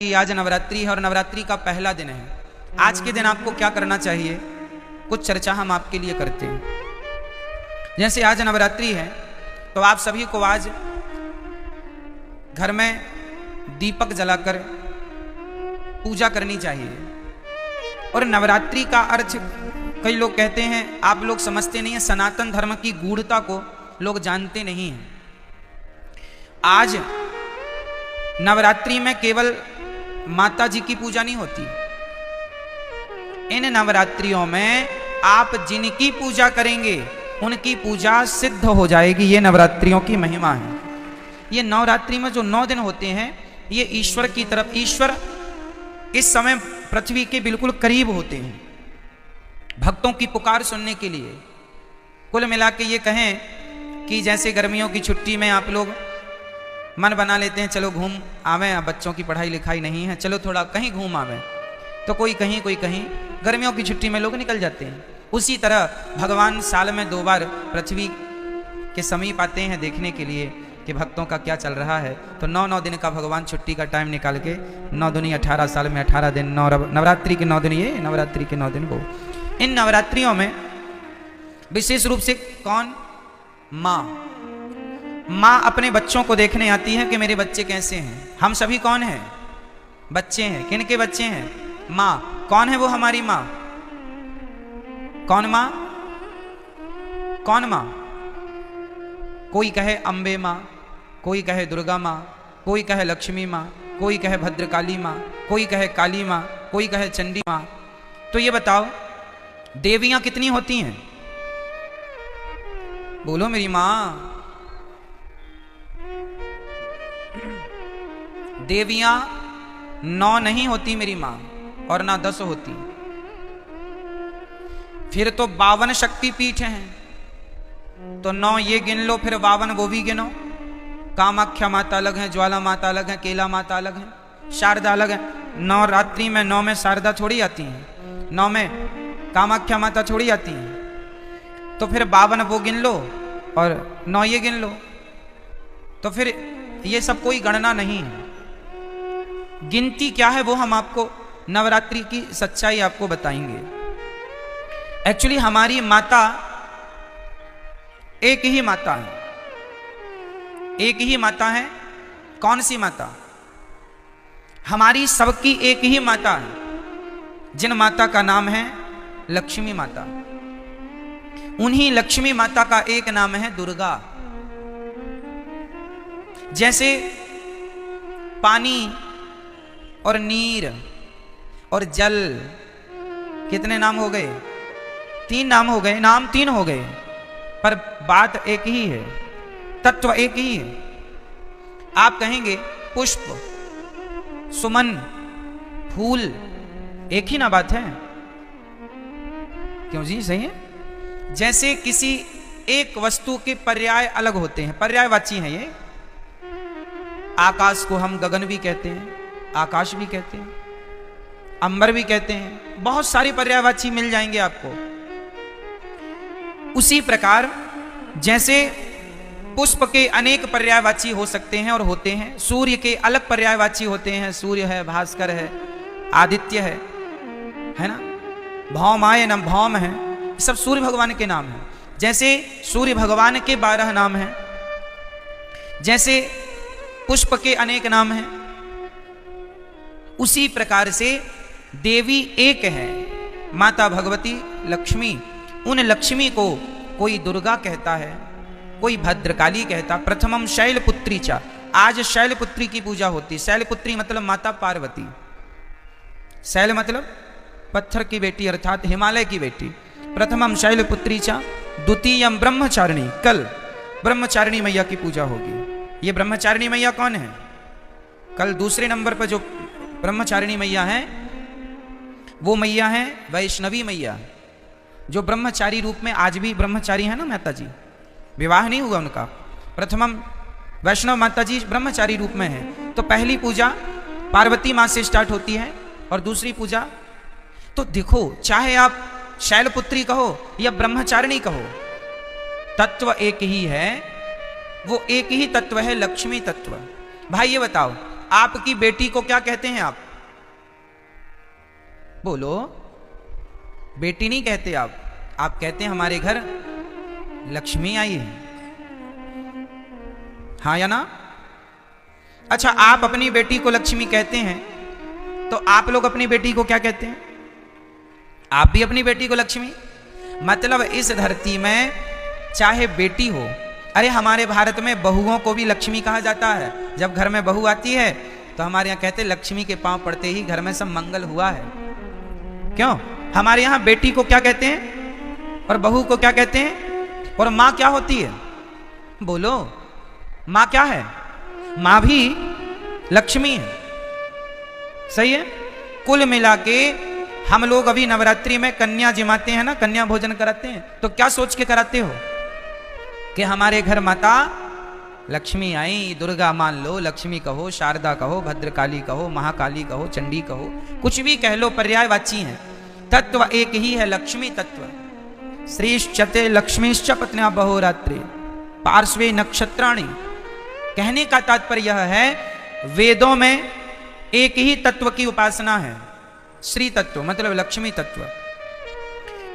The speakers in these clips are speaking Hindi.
आज नवरात्रि है और नवरात्रि का पहला दिन है। आज के दिन आपको क्या करना चाहिए, कुछ चर्चा हम आपके लिए करते हैं। जैसे आज नवरात्रि है तो आप सभी को आज घर में दीपक जलाकर पूजा करनी चाहिए। और नवरात्रि का अर्थ कई लोग कहते हैं, आप लोग समझते नहीं हैं, सनातन धर्म की गूढ़ता को लोग जानते नहीं हैं। आज नवरात्रि में केवल माता जी की पूजा नहीं होती, इन नवरात्रियों में आप जिनकी पूजा करेंगे उनकी पूजा सिद्ध हो जाएगी। ये नवरात्रियों की महिमा है। ये नवरात्रि में जो 9 दिन होते हैं ये ईश्वर की तरफ, ईश्वर इस समय पृथ्वी के बिल्कुल करीब होते हैं भक्तों की पुकार सुनने के लिए। कुल मिला के ये कहें कि जैसे गर्मियों की छुट्टी में आप लोग मन बना लेते हैं, चलो घूम आवें, अब बच्चों की पढ़ाई लिखाई नहीं है, चलो थोड़ा कहीं घूम आवें, तो कोई कहीं कोई कहीं, गर्मियों की छुट्टी में लोग निकल जाते हैं। उसी तरह भगवान साल में 2 बार पृथ्वी के समीप आते हैं देखने के लिए कि भक्तों का क्या चल रहा है। तो 9 दिन का भगवान छुट्टी का टाइम निकाल के 9 दूनी 18 साल में 18 दिन, नवरात्रि के 9 दिन, ये नवरात्रि के 9 दिन वो। इन नवरात्रियों में विशेष रूप से कौन, माँ अपने बच्चों को देखने आती है कि मेरे बच्चे कैसे हैं। हम सभी कौन हैं, बच्चे हैं। किन के बच्चे हैं, माँ। कौन है वो हमारी माँ, कौन माँ, कौन माँ। कोई कहे अम्बे माँ, कोई कहे दुर्गा माँ, कोई कहे लक्ष्मी माँ, कोई कहे भद्रकाली माँ, कोई कहे काली माँ, कोई कहे चंडी माँ। तो ये बताओ देवियां कितनी होती हैं, बोलो मेरी माँ। देवियां 9 नहीं होती मेरी माँ, और ना 10 होती। फिर तो 52 शक्तिपीठ हैं, तो 9 ये गिन लो, फिर 52 वो भी गिनो। कामाख्या माता अलग है, ज्वाला माता अलग है, केला माता अलग है, शारदा अलग है। नवरात्रि में 9 में शारदा थोड़ी आती हैं, 9 में कामाख्या माता थोड़ी आती हैं। तो फिर 52 वो गिन लो और 9 ये गिन लो, तो फिर ये सब कोई गणना नहीं है। गिनती क्या है वो हम आपको नवरात्रि की सच्चाई आपको बताएंगे। एक्चुअली हमारी माता एक ही माता है, एक ही माता है। कौन सी माता, हमारी सबकी एक ही माता है, जिन माता का नाम है लक्ष्मी माता। उन्हीं लक्ष्मी माता का एक नाम है दुर्गा। जैसे पानी और नीर और जल, कितने नाम हो गए, 3 नाम हो गए, नाम 3 हो गए, पर बात एक ही है, तत्व एक ही है। आप कहेंगे पुष्प, सुमन, फूल, एक ही ना बात है, क्यों जी, सही है। जैसे किसी एक वस्तु के पर्याय अलग होते हैं, पर्यायवाची हैं ये। आकाश को हम गगन भी कहते हैं, आकाश भी कहते हैं, अंबर भी कहते हैं, बहुत सारी पर्यायवाची मिल जाएंगे आपको। उसी प्रकार जैसे पुष्प के अनेक पर्यायवाची हो सकते हैं और होते हैं, सूर्य के अलग पर्यायवाची होते हैं, सूर्य है, भास्कर है, आदित्य है ना, भौमाय न भौम है, सब सूर्य भगवान के नाम हैं। जैसे सूर्य भगवान के 12 नाम हैं, जैसे पुष्प के अनेक नाम हैं, उसी प्रकार से देवी एक है, माता भगवती लक्ष्मी। उन लक्ष्मी को कोई दुर्गा कहता है, कोई भद्रकाली कहता। प्रथमम शैलपुत्री चा, आज शैलपुत्री की पूजा होती। शैलपुत्री मतलब माता पार्वती, शैल मतलब पत्थर की बेटी अर्थात हिमालय की बेटी। प्रथमम शैलपुत्री चा, द्वितीयम ब्रह्मचारिणी, कल ब्रह्मचारिणी मैया की पूजा होगी। ये ब्रह्मचारिणी मैया कौन है, कल दूसरे नंबर पर जो ब्रह्मचारिणी मैया है वो मैया है वैष्णवी मैया, जो ब्रह्मचारी रूप में आज भी ब्रह्मचारी है ना माता जी, विवाह नहीं हुआ उनका। प्रथमम वैष्णव माता जी ब्रह्मचारी रूप में है। तो पहली पूजा पार्वती माँ से स्टार्ट होती है और दूसरी पूजा, तो देखो चाहे आप शैलपुत्री कहो या ब्रह्मचारिणी कहो, तत्व एक ही है, वो एक ही तत्व है, लक्ष्मी तत्व। भाई ये बताओ आपकी बेटी को क्या कहते हैं आप? बोलो, बेटी नहीं कहते आप कहते हैं हमारे घर लक्ष्मी आई है, हाँ या ना? अच्छा, आप अपनी बेटी को लक्ष्मी कहते हैं, तो आप लोग अपनी बेटी को क्या कहते हैं? आप भी अपनी बेटी को लक्ष्मी। मतलब इस धरती में चाहे बेटी हो, अरे हमारे भारत में बहुओं को भी लक्ष्मी कहा जाता है। जब घर में बहू आती है तो हमारे यहाँ कहते हैं लक्ष्मी के पांव पड़ते ही घर में सब मंगल हुआ है। क्यों? हमारे यहाँ बेटी को क्या कहते हैं और बहू को क्या कहते हैं? और माँ क्या होती है? बोलो, माँ क्या है? माँ भी लक्ष्मी है। सही है। कुल मिला के हम लोग अभी नवरात्रि में कन्या जिमाते हैं ना, कन्या भोजन कराते हैं, तो क्या सोच के कराते हो कि हमारे घर माता लक्ष्मी आई। दुर्गा मान लो, लक्ष्मी कहो, शारदा कहो, भद्रकाली कहो, महाकाली कहो, चंडी कहो, कुछ भी कह लो, पर्यायवाची हैं। तत्व एक ही है, लक्ष्मी तत्व। श्रीश्चते लक्ष्मीश्च पत्न्या बहोरात्रि पार्श्वे नक्षत्राणि। कहने का तात्पर्य यह है, वेदों में एक ही तत्व की उपासना है, श्री तत्व, मतलब लक्ष्मी तत्व।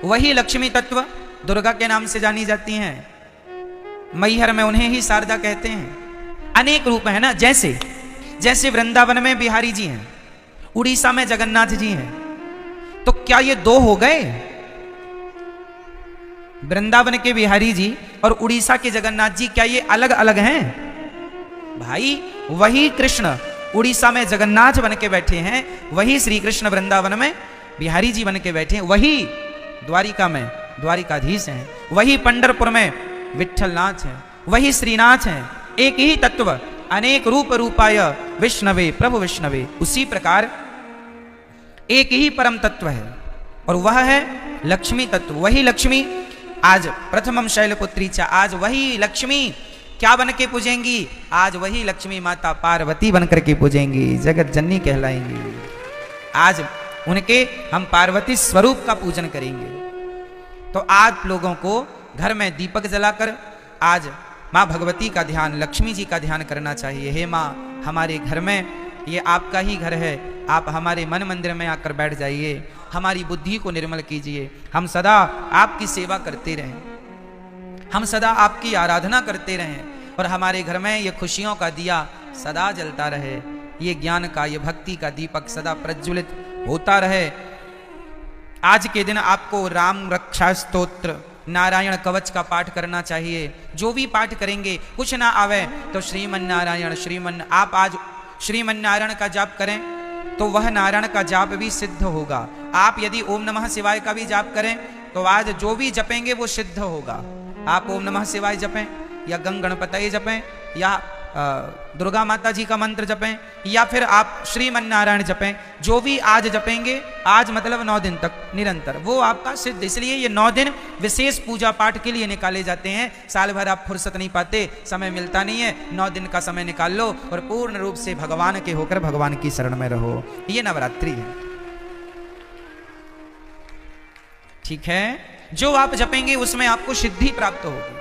वही लक्ष्मी तत्व दुर्गा के नाम से जानी जाती हैं। मैहर में उन्हें ही शारदा कहते हैं। अनेक रूप है ना, जैसे वृंदावन में बिहारी जी हैं, उड़ीसा में जगन्नाथ जी हैं, तो क्या ये दो हो गए? वृंदावन के बिहारी जी और उड़ीसा के जगन्नाथ जी क्या ये अलग अलग हैं? भाई वही कृष्ण उड़ीसा में जगन्नाथ बन के बैठे हैं, वही श्री कृष्ण वृंदावन में बिहारी जी बन के बैठे हैं, वही द्वारिका में द्वारिकाधीश हैं, वही पंढरपुर में विठ्ठलनाथ हैं, वही श्रीनाथ हैं। एक ही तत्व, अनेक रूप रूपाय विष्णवे प्रभु विष्णवे। उसी प्रकार एक ही परम तत्व है और वह है लक्ष्मी तत्व। वही लक्ष्मी आज प्रथमम शैलपुत्री च, आज वही लक्ष्मी क्या बन के पूजेंगी? आज वही लक्ष्मी माता पार्वती बन करके पूजेंगी, जगत जननी कहलाएंगी। आज उनके हम पार्वती स्वरूप का पूजन करेंगे। तो आप लोगों को घर में दीपक जलाकर आज माँ भगवती का ध्यान, लक्ष्मी जी का ध्यान करना चाहिए। हे माँ, हमारे घर में ये आपका ही घर है, आप हमारे मन मंदिर में आकर बैठ जाइए, हमारी बुद्धि को निर्मल कीजिए, हम सदा आपकी सेवा करते रहें, हम सदा आपकी आराधना करते रहें और हमारे घर में ये खुशियों का दिया सदा जलता रहे, ये ज्ञान का, ये भक्ति का दीपक सदा प्रज्वलित होता रहे। आज के दिन आपको राम रक्षा स्तोत्र, नारायण कवच का पाठ करना चाहिए। जो भी पाठ करेंगे, कुछ ना आवे तो श्रीमन नारायण आप आज श्रीमन नारायण का जाप करें तो वह नारायण का जाप भी सिद्ध होगा। आप यदि ओम नमः शिवाय का भी जाप करें तो आज जो भी जपेंगे वो सिद्ध होगा। आप ओम नमः शिवाय जपें या गंग गणपतये जपें या दुर्गा माता जी का मंत्र जपें या फिर आप श्रीमन नारायण जपें, जो भी आज जपेंगे, आज मतलब 9 दिन तक निरंतर, वो आपका सिद्ध। इसलिए ये 9 दिन विशेष पूजा पाठ के लिए निकाले जाते हैं। साल भर आप फुर्सत नहीं पाते, समय मिलता नहीं है, 9 दिन का समय निकाल लो और पूर्ण रूप से भगवान के होकर भगवान की शरण में रहो। ये नवरात्रि है, ठीक है। जो आप जपेंगे उसमें आपको सिद्धि प्राप्त होगी।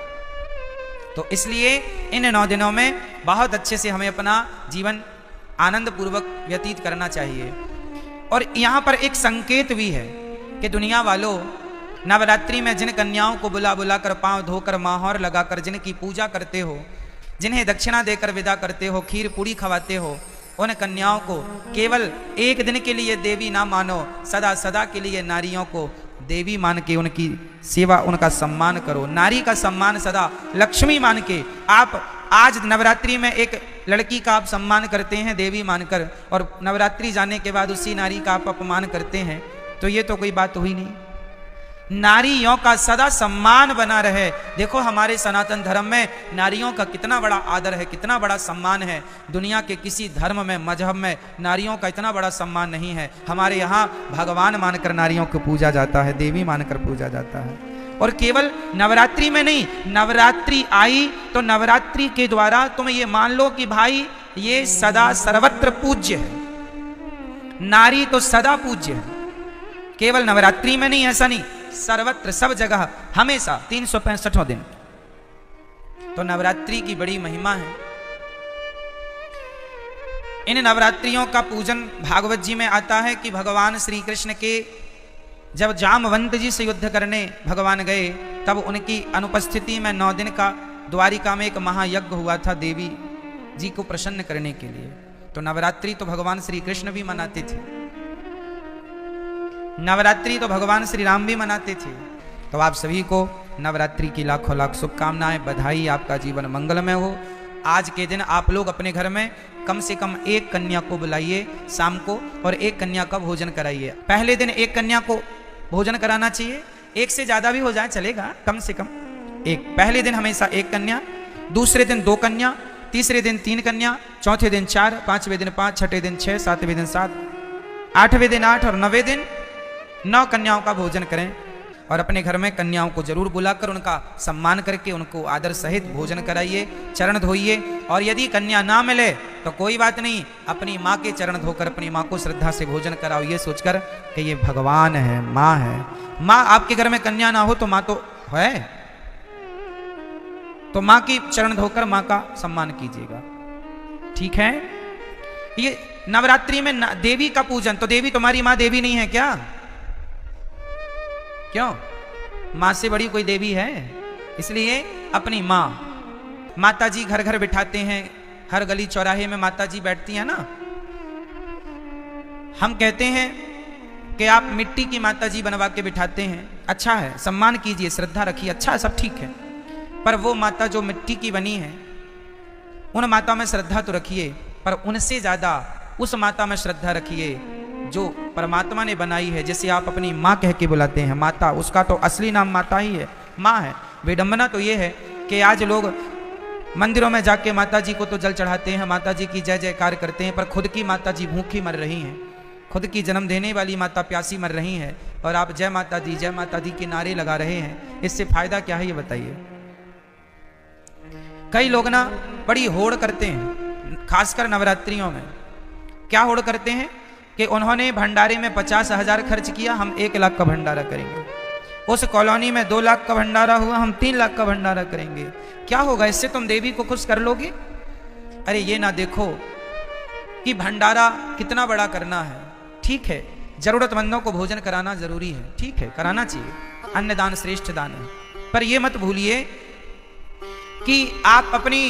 तो इसलिए इन 9 दिनों में बहुत अच्छे से हमें अपना जीवन आनंद पूर्वक व्यतीत करना चाहिए। और यहाँ पर एक संकेत भी है कि दुनिया वालों, नवरात्रि में जिन कन्याओं को बुला बुला कर, पांव धोकर, माहौर लगाकर जिनकी पूजा करते हो, जिन्हें दक्षिणा देकर विदा करते हो, खीर पूड़ी खवाते हो, उन कन्याओं को केवल एक दिन के लिए देवी ना मानो, सदा सदा के लिए नारियों को देवी मान के उनकी सेवा, उनका सम्मान करो। नारी का सम्मान सदा लक्ष्मी मान के। आप आज नवरात्रि में एक लड़की का आप सम्मान करते हैं देवी मानकर, और नवरात्रि जाने के बाद उसी नारी का आप अपमान करते हैं, तो ये तो कोई बात हुई नहीं। नारियों का सदा सम्मान बना रहे। देखो हमारे सनातन धर्म में नारियों का कितना बड़ा आदर है, कितना बड़ा सम्मान है। दुनिया के किसी धर्म में, मजहब में नारियों का इतना बड़ा सम्मान नहीं है। हमारे यहाँ भगवान मानकर नारियों को पूजा जाता है, देवी मानकर पूजा जाता है। और केवल नवरात्रि में नहीं, नवरात्रि आई तो नवरात्रि के द्वारा तुम ये मान लो कि भाई ये सदा सर्वत्र पूज्य है। नारी तो सदा पूज्य है, केवल नवरात्रि में नहीं, ऐसा नहीं, सर्वत्र, सब जगह, हमेशा 365 दिन। तो नवरात्रि की बड़ी महिमा है। इन नवरात्रियों का पूजन भागवत जी में आता है कि भगवान श्री कृष्ण के जब जामवंत जी से युद्ध करने भगवान गए, तब उनकी अनुपस्थिति में 9 दिन का द्वारिका में एक महायज्ञ हुआ था देवी जी को प्रसन्न करने के लिए। तो नवरात्रि तो भगवान श्री कृष्ण भी मनाते थे, नवरात्रि तो भगवान श्री राम भी मनाते थे। तो आप सभी को नवरात्रि की लाखों लाख शुभकामनाएं, बधाई, आपका जीवन मंगलमय हो। आज के दिन आप लोग अपने घर में कम से कम 1 कन्या को बुलाइए शाम को, और 1 कन्या का भोजन कराइए। पहले दिन 1 कन्या को भोजन कराना चाहिए, 1 से ज्यादा भी हो जाए चलेगा, कम से कम 1। पहले दिन हमेशा 1 कन्या, दूसरे दिन 2 कन्या, तीसरे दिन 3 कन्या, चौथे दिन 4, 5वें दिन 5, छठे दिन 6, 7वें दिन 7, 8वें दिन 8 और 9वें दिन 9 कन्याओं का भोजन करें। और अपने घर में कन्याओं को जरूर बुलाकर उनका सम्मान करके उनको आदर सहित भोजन कराइए, चरण धोइए। और यदि कन्या ना मिले तो कोई बात नहीं, अपनी माँ के चरण धोकर अपनी माँ को श्रद्धा से भोजन कराओ, ये सोचकर कि ये भगवान है, माँ है। माँ आपके घर में कन्या ना हो तो माँ तो है, तो माँ की चरण धोकर माँ का सम्मान कीजिएगा, ठीक है। ये नवरात्रि में देवी का पूजन, तो देवी तुम्हारी माँ देवी नहीं है क्या? क्यों? माँ से बड़ी कोई देवी है? इसलिए अपनी माँ, माता जी घर घर बिठाते हैं, हर गली चौराहे में माता जी बैठती हैं ना। हम कहते हैं कि आप मिट्टी की माता जी बनवा के बिठाते हैं, अच्छा है, सम्मान कीजिए, श्रद्धा रखिए, अच्छा है, सब ठीक है। पर वो माता जो मिट्टी की बनी है, उन माता में श्रद्धा तो रखिए, पर उनसे ज्यादा उस माता में श्रद्धा रखिए जो परमात्मा ने बनाई है, जिसे आप अपनी माँ कह के बुलाते हैं, माता। उसका तो असली नाम माता ही है, माँ है। विडंबना तो ये है कि आज लोग मंदिरों में जाके माता जी को तो जल चढ़ाते हैं, माता जी की जय जयकार करते हैं, पर खुद की माता जी भूखी मर रही हैं, खुद की जन्म देने वाली माता प्यासी मर रही है, और आप जय माता दी, जय माता दी के नारे लगा रहे हैं। इससे फायदा क्या है ये बताइए। कई लोग ना बड़ी होड़ करते हैं, खासकर नवरात्रियों में। क्या होड़ करते हैं कि उन्होंने भंडारे में 50,000 खर्च किया, हम 1 लाख का भंडारा करेंगे। उस कॉलोनी में 2 लाख का भंडारा हुआ, हम 3 लाख का भंडारा करेंगे। क्या होगा इससे? तुम देवी को खुश कर लोगे? अरे ये ना देखो कि भंडारा कितना बड़ा करना है, ठीक है, जरूरतमंदों को भोजन कराना जरूरी है, ठीक है, कराना चाहिए, अन्नदान श्रेष्ठ दान है। पर ये मत भूलिए कि आप अपनी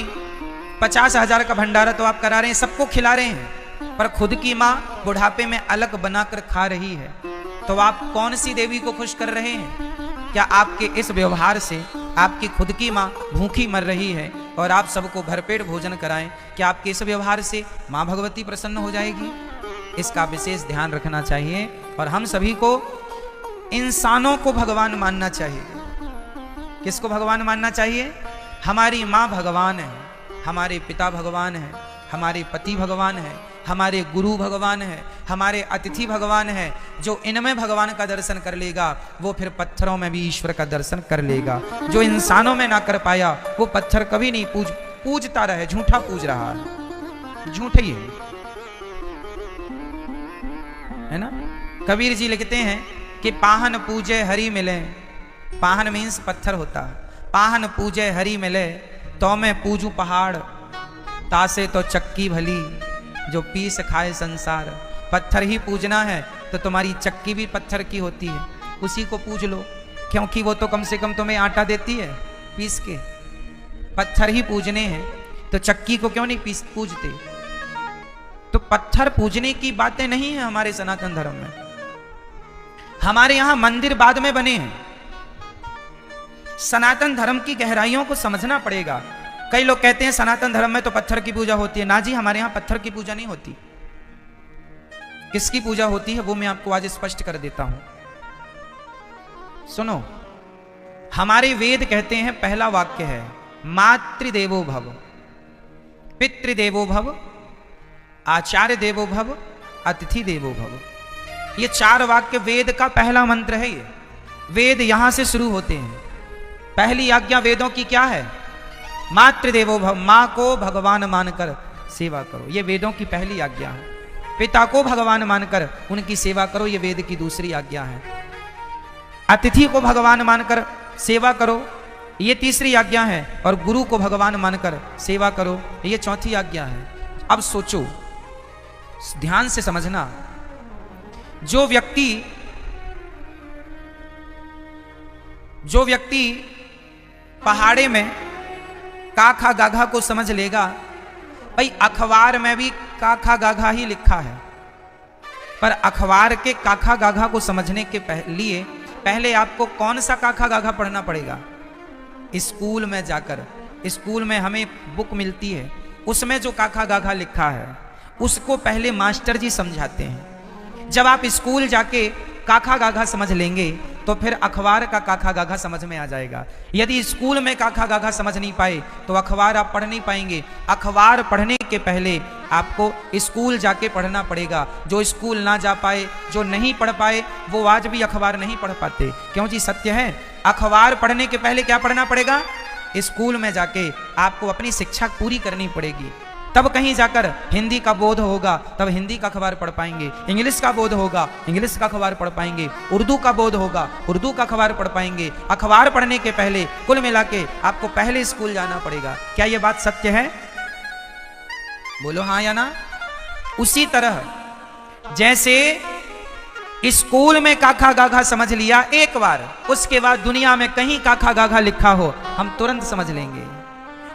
50,000 का भंडारा तो आप करा रहे हैं, सबको खिला रहे हैं, पर खुद की माँ बुढ़ापे में अलग बनाकर खा रही है, तो आप कौन सी देवी को खुश कर रहे हैं? क्या आपके इस व्यवहार से आपकी खुद की माँ भूखी मर रही है और आप सबको भरपेट भोजन कराएं, क्या आपके इस व्यवहार से माँ भगवती प्रसन्न हो जाएगी? इसका विशेष ध्यान रखना चाहिए। और हम सभी को इंसानों को भगवान मानना चाहिए। किसको भगवान मानना चाहिए? हमारी माँ भगवान है, हमारे पिता भगवान है, हमारे पति भगवान है, हमारे गुरु भगवान है, हमारे अतिथि भगवान है। जो इनमें भगवान का दर्शन कर लेगा वो फिर पत्थरों में भी ईश्वर का दर्शन कर लेगा। जो इंसानों में ना कर पाया वो पत्थर कभी नहीं पूजता रहे, झूठा पूज रहा है, झूठ ही है ना। कबीर जी लिखते हैं कि पाहन पूजे हरि मिले, पाहन मीन्स पत्थर होता, पाहन पूजे हरि मिले तो मैं पूजू पहाड़, तासे तो चक्की भली जो पीस खाए संसार। पत्थर ही पूजना है तो तुम्हारी चक्की भी पत्थर की होती है, उसी को पूज लो, क्योंकि वो तो कम से कम तुम्हें आटा देती है पीस के। पत्थर ही पूजने हैं तो चक्की को क्यों नहीं पूजते? तो पत्थर पूजने की बातें नहीं है हमारे सनातन धर्म में। हमारे यहां मंदिर बाद में बने हैं। सनातन धर्म की गहराइयों को समझना पड़ेगा। कई लोग कहते हैं सनातन धर्म में तो पत्थर की पूजा होती है। ना जी, हमारे यहां पत्थर की पूजा नहीं होती। किसकी पूजा होती है वो मैं आपको आज स्पष्ट कर देता हूं। सुनो, हमारे वेद कहते हैं, पहला वाक्य है मातृदेवो भव, पितृदेवो भव, आचार्य देवो भव, अतिथि देवो भव। ये 4 वाक्य वेद का पहला मंत्र है। ये वेद यहां से शुरू होते हैं। पहली आज्ञा वेदों की क्या है? मातृदेवो भव, मां को भगवान मानकर सेवा करो, ये वेदों की पहली आज्ञा है। पिता को भगवान मानकर उनकी सेवा करो, ये वेद की दूसरी आज्ञा है। अतिथि को भगवान मानकर सेवा करो, ये तीसरी आज्ञा है। और गुरु को भगवान मानकर सेवा करो, ये चौथी आज्ञा है। अब सोचो ध्यान से समझना, जो व्यक्ति पहाड़े में काखा गाघा को समझ लेगा, भाई अखबार में भी काखा गाघा ही लिखा है, पर अखबार के काखा गाघा को समझने के लिए पहले आपको कौन सा काखा गाघा पढ़ना पड़ेगा? स्कूल में जाकर, स्कूल में हमें बुक मिलती है, उसमें जो काखा गाघा लिखा है उसको पहले मास्टर जी समझाते हैं। जब आप स्कूल जाके काखा गाघा समझ लेंगे तो फिर अखबार का काखा गाघा समझ में आ जाएगा। यदि स्कूल में काखा गाघा समझ नहीं पाए तो अखबार आप पढ़ नहीं पाएंगे। अखबार पढ़ने के पहले आपको स्कूल जाके पढ़ना पड़ेगा। जो स्कूल ना जा पाए, जो नहीं पढ़ पाए, वो आज भी अखबार नहीं पढ़ पाते। क्यों जी? सत्य है। अखबार पढ़ने के पहले क्या पढ़ना पड़ेगा? स्कूल में जाके आपको अपनी शिक्षा पूरी करनी पड़ेगी, तब कहीं जाकर हिंदी का बोध होगा, तब हिंदी का अखबार पढ़ पाएंगे। इंग्लिश का बोध होगा, इंग्लिश का अखबार पढ़ पाएंगे। उर्दू का बोध होगा, उर्दू का अखबार पढ़ पाएंगे। अखबार पढ़ने के पहले कुल मिला के आपको पहले स्कूल जाना पड़ेगा। क्या यह बात सत्य है? बोलो हाँ या ना। उसी तरह जैसे स्कूल में काखा गाघा समझ लिया एक बार, उसके बाद दुनिया में कहीं काखा गाघा लिखा हो हम तुरंत समझ लेंगे।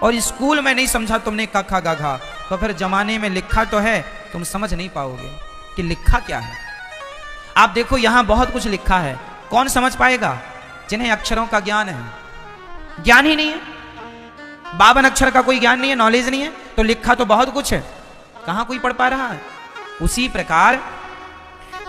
और स्कूल में नहीं समझा तुमने काखा गाघा, तो फिर जमाने में लिखा तो है, तुम समझ नहीं पाओगे कि लिखा क्या है। आप देखो यहां बहुत कुछ लिखा है, कौन समझ पाएगा? जिन्हें अक्षरों का ज्ञान है। ज्ञान ही नहीं है, 52 अक्षर का कोई ज्ञान नहीं है, नॉलेज नहीं है, तो लिखा तो बहुत कुछ है, कहां कोई पढ़ पा रहा है। उसी प्रकार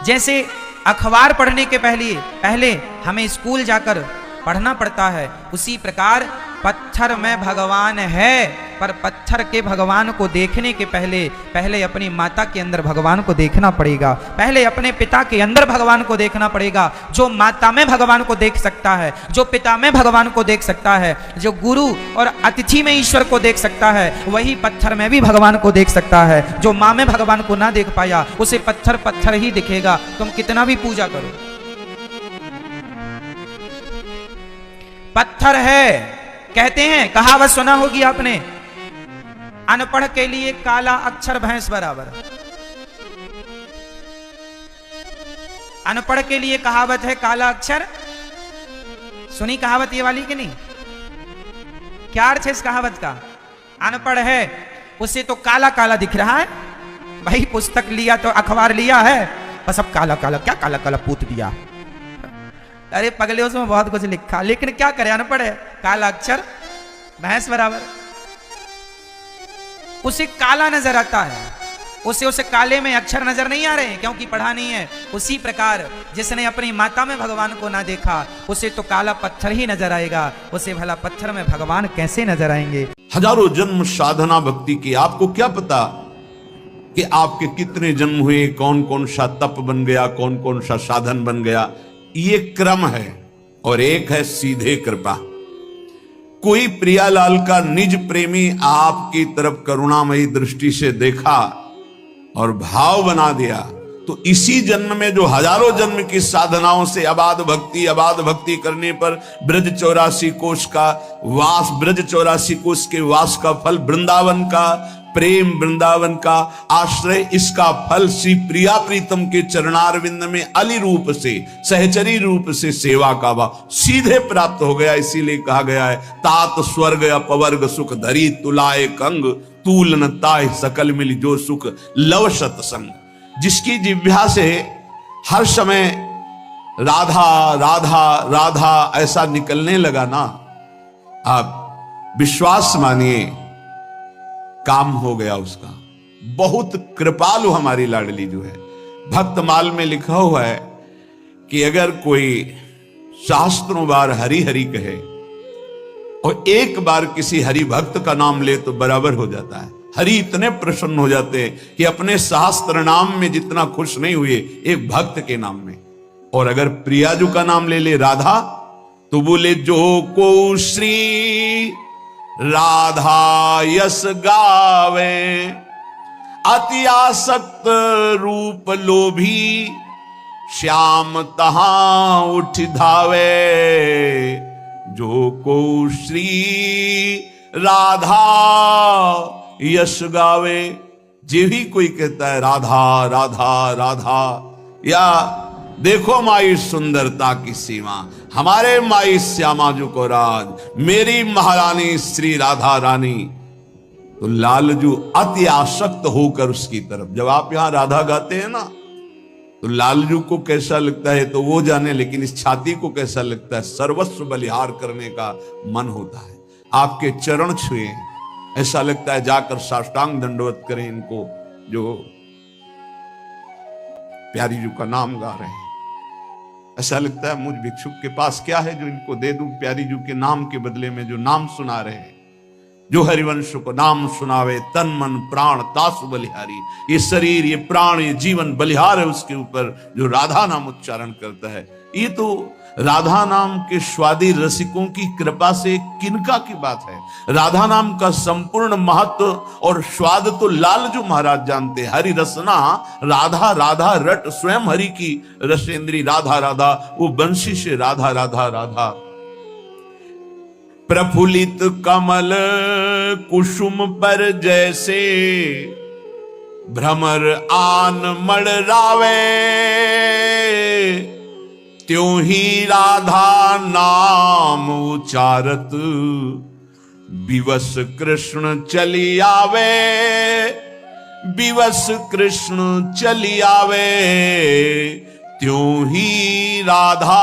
जैसे अखबार पढ़ने के पहले हमें स्कूल जाकर पढ़ना पड़ता है, उसी प्रकार पत्थर में भगवान है, पर पत्थर के भगवान को देखने के पहले अपनी माता के अंदर भगवान को देखना पड़ेगा, पहले अपने पिता के अंदर भगवान को देखना पड़ेगा। जो माता में भगवान को देख सकता है, जो पिता में भगवान को देख सकता है, जो गुरु और अतिथि में ईश्वर को देख सकता है, वही पत्थर में भी भगवान को देख सकता है। जो माँ में भगवान को ना देख पाया, उसे पत्थर ही दिखेगा, तुम कितना भी पूजा करो। पत्थर है, कहते हैं, कहावत सुना होगी आपने, अनपढ़ के लिए काला अक्षर भैंस बराबर। अनपढ़ के लिए कहावत है काला अक्षर। सुनी कहावत ये वाली कि नहीं? क्या अर्थ है इस कहावत का? अनपढ़ है, उसे तो काला काला दिख रहा है। भाई पुस्तक लिया तो अखबार लिया है, बस अब काला काला, क्या काला काला पूत दिया। अरे पगले, उसमें बहुत कुछ लिखा, लेकिन क्या करे, अनपढ़ है, काला अक्षर भैंस बराबर। उसे काला नजर आता है, उसे काले में अक्षर नजर नहीं आ रहे हैं, क्योंकि पढ़ा नहीं है। उसी प्रकार जिसने अपनी माता में भगवान को ना देखा, उसे तो काला पत्थर ही नजर आएगा, उसे भला पत्थर में भगवान कैसे नजर आएंगे? हजारों जन्म साधना भक्ति की, आपको क्या पता कि आपके कितने जन्म हुए, कौन कौन सा तप बन गया, कौन कौन सा साधन बन गया। ये क्रम है, और एक है सीधे कृपा। कोई प्रियालाल का निज प्रेमी आपकी तरफ करुणामयी दृष्टि से देखा और भाव बना दिया, तो इसी जन्म में जो हजारों जन्म की साधनाओं से अबाध भक्ति करने पर ब्रज 84 कोष का वास, ब्रज 84 कोष के वास का फल, वृंदावन का प्रेम, वृंदावन का आश्रय, इसका फल श्री प्रिया प्रीतम के चरणारविंद में अली रूप से, सहचरी रूप से सेवा का भाव सीधे प्राप्त हो गया। इसीलिए कहा गया है, तात स्वर्ग अपवर्ग सुख धरी तुलाए कंग, तूल न ताय सकल मिल जो सुख लव सत्संग। जिसकी जिह्वा से हर समय राधा राधा राधा ऐसा निकलने लगा ना, आप विश्वास मानिए काम हो गया उसका। बहुत कृपालु हमारी लाडली जो है। भक्तमाल में लिखा हुआ है कि अगर कोई शास्त्रों बार हरि हरि कहे और एक बार किसी हरि भक्त का नाम ले तो बराबर हो जाता है। हरि इतने प्रसन्न हो जाते हैं कि अपने शास्त्र नाम में जितना खुश नहीं हुए एक भक्त के नाम में। और अगर प्रियाजू का नाम ले ले राधा, तो बोले जो को श्री राधा यस गावे, अति आसक्त रूप लोभी, श्याम तहां उठ धावे। जो को श्री राधा यश गावे, जे भी कोई कहता है राधा राधा राधा, या देखो माई सुंदरता की सीमा, हमारे माई श्यामा जू को राज, मेरी महारानी श्री राधा रानी, तो लालजू अति आसक्त होकर उसकी तरफ, जब आप यहां राधा गाते हैं ना तो लालजू को कैसा लगता है तो वो जाने, लेकिन इस छाती को कैसा लगता है, सर्वस्व बलिहार करने का मन होता है। आपके चरण छुए, ऐसा लगता है जाकर साष्टांग दंडवत करें इनको जो प्यारी जू का नाम गा रहे हैं। ऐसा लगता है मुझ भिक्षुक के पास क्या है जो इनको दे दूं, प्यारी जू के नाम के बदले में जो नाम सुना रहे हैं। जो हरिवंश को नाम सुनावे तन मन प्राण तासु बलिहारी, ये शरीर ये प्राण ये जीवन बलिहार है उसके ऊपर जो राधा नाम उच्चारण करता है। ये तो राधा नाम के स्वादी रसिकों की कृपा से किनका की बात है। राधा नाम का संपूर्ण महत्व और स्वाद तो लालजू महाराज जानते हैं। हरि रसना राधा राधा रट, स्वयं हरि की रसेंद्री राधा राधा, वो बंशी से राधा राधा राधा। प्रफुल्लित कमल कुसुम पर जैसे भ्रमर आन मड़रावे, त्यों ही राधा नाम उचारत विवश कृष्ण चली आवे, विवश कृष्ण चली आवे, त्यों ही राधा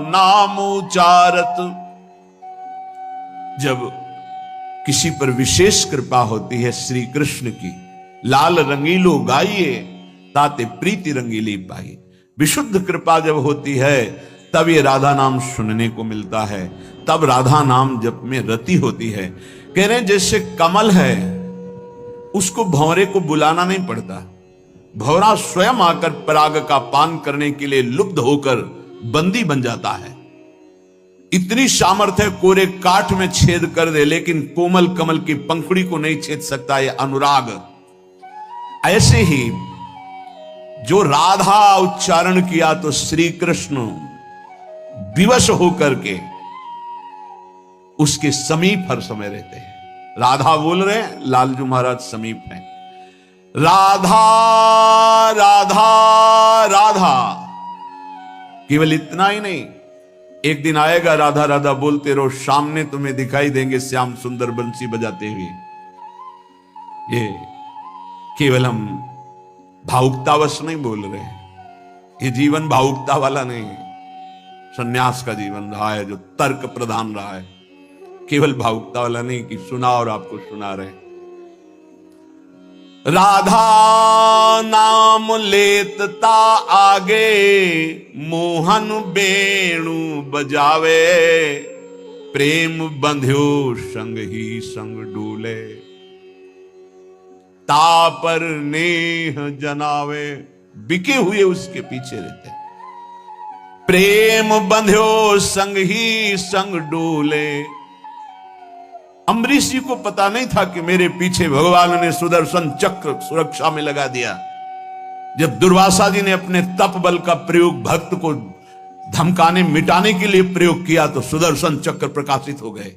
नाम उचारत। जब किसी पर विशेष कृपा होती है श्री कृष्ण की, लाल रंगीलो गाइए ताते प्रीति रंगीली पाई। विशुद्ध कृपा जब होती है तब ये राधा नाम सुनने को मिलता है, तब राधा नाम जप में रति होती है। कह रहे हैं जैसे कमल है, उसको भंवरे को बुलाना नहीं पड़ता, भंवरा स्वयं आकर पराग का पान करने के लिए लुब्ध होकर बंदी बन जाता है। इतनी सामर्थ्य है, कोरे काठ में छेद कर दे लेकिन कोमल कमल की पंखुड़ी को नहीं छेद सकता, यह अनुराग। ऐसे ही जो राधा उच्चारण किया तो श्री कृष्ण विवश होकर के उसके समीप हर समय रहते हैं। राधा बोल रहे हैं, लालजू महाराज समीप हैं। राधा राधा राधा, केवल इतना ही नहीं, एक दिन आएगा राधा राधा बोलते रहो, सामने तुम्हें दिखाई देंगे श्याम सुंदर बंसी बजाते हुए। ये केवल हम भावुकतावश नहीं बोल रहे हैं, ये जीवन भावुकता वाला नहीं है, सन्यास का जीवन रहा है जो तर्क प्रधान रहा है। केवल भावुकता वाला नहीं कि सुना और आपको सुना रहे। राधा नाम लेतता आगे, मोहन बेणु बजावे, प्रेम बंध्यो संग ही संग डूले, तापर नेह जनावे। बिके हुए उसके पीछे रहते, प्रेम बंध्यो संग ही संग डूले। अम्बरीश जी को पता नहीं था कि मेरे पीछे भगवान ने सुदर्शन चक्र सुरक्षा में लगा दिया। जब दुर्वासा जी ने अपने तप बल का प्रयोग भक्त को धमकाने मिटाने के लिए प्रयोग किया तो सुदर्शन चक्र प्रकाशित हो गए।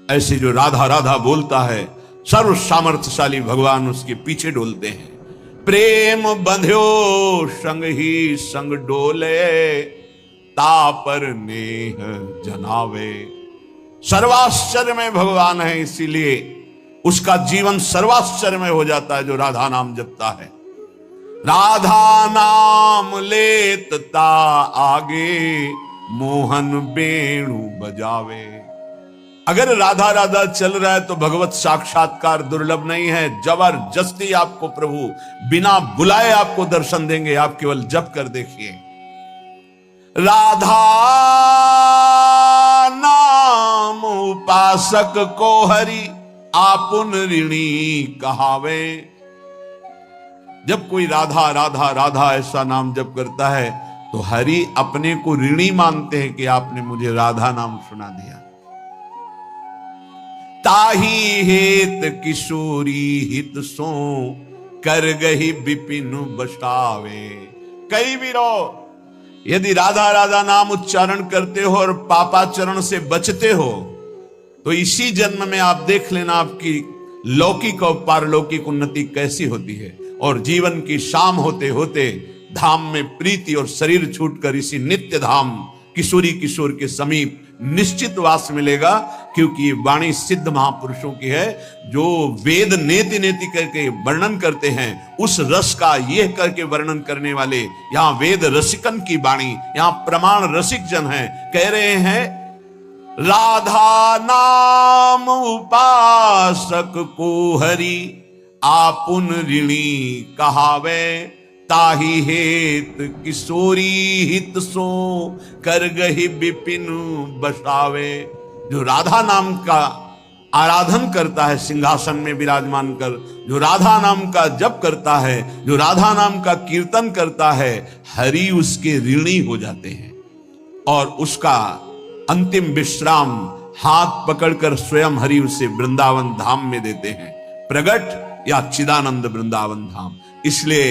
ऐसे जो राधा राधा बोलता है, सर्व सामर्थ्यशाली भगवान उसके पीछे डोलते हैं। प्रेम बंध्यो संग ही संग डोले, तापर नेह जनावे। सर्वाश्चर्य में भगवान है, इसीलिए उसका जीवन सर्वाश्चर्य में हो जाता है जो राधा नाम जपता है। राधा नाम लेतता आगे, मोहन बेणु बजावे। अगर राधा राधा चल रहा है तो भगवत साक्षात्कार दुर्लभ नहीं है। जबरदस्ती आपको प्रभु बिना बुलाए आपको दर्शन देंगे, आप केवल जप कर देखिए। राधा नाम उपासक को हरि आपुन ऋणी कहावे। जब कोई राधा राधा राधा ऐसा नाम जप करता है तो हरि अपने को ऋणी मानते हैं कि आपने मुझे राधा नाम सुना दिया। ताही हेत किशोरी हित सो, कर गही विपिन बसावे। कई वीरो, यदि राधा राधा नाम उच्चारण करते हो और पापाचरण से बचते हो तो इसी जन्म में आप देख लेना आपकी लौकिक और पारलौकिक उन्नति कैसी होती है। और जीवन की शाम होते होते धाम में प्रीति और शरीर छूटकर इसी नित्य धाम किशोरी किशोर के समीप निश्चित वास मिलेगा, क्योंकि ये वाणी सिद्ध महापुरुषों की है जो वेद नेति नेति करके वर्णन करते हैं। उस रस का यह करके वर्णन करने वाले यहां वेद रसिकन की वाणी, यहां प्रमाण रसिक जन है, कह रहे हैं राधा नाम उपासक को हरि आपुन ऋणी कहावे, ताहि हेत किशोरी हित सो कर गही विपिन बसावे। जो राधा नाम का आराधन करता है सिंहासन में विराजमान कर, जो राधा नाम का जप करता है, जो राधा नाम का कीर्तन करता है, हरि उसके ऋणी हो जाते हैं और उसका अंतिम विश्राम हाथ पकड़कर स्वयं हरि उसे वृंदावन धाम में देते हैं, प्रगट या चिदानंद वृंदावन धाम। इसलिए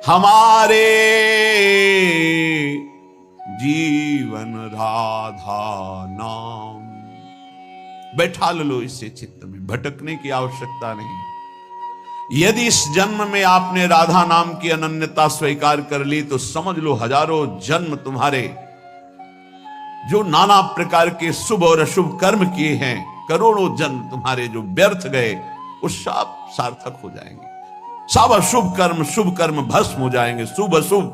हमारे जीवन राधा नाम, बैठा लो इसे चित्त में, भटकने की आवश्यकता नहीं। यदि इस जन्म में आपने राधा नाम की अनन्यता स्वीकार कर ली तो समझ लो हजारों जन्म तुम्हारे जो नाना प्रकार के शुभ और अशुभ कर्म किए हैं, करोड़ों जन्म तुम्हारे जो व्यर्थ गए, वो सब सार्थक हो जाएंगे। सब अशुभ कर्म शुभ कर्म भस्म हो जाएंगे। शुभ अशुभ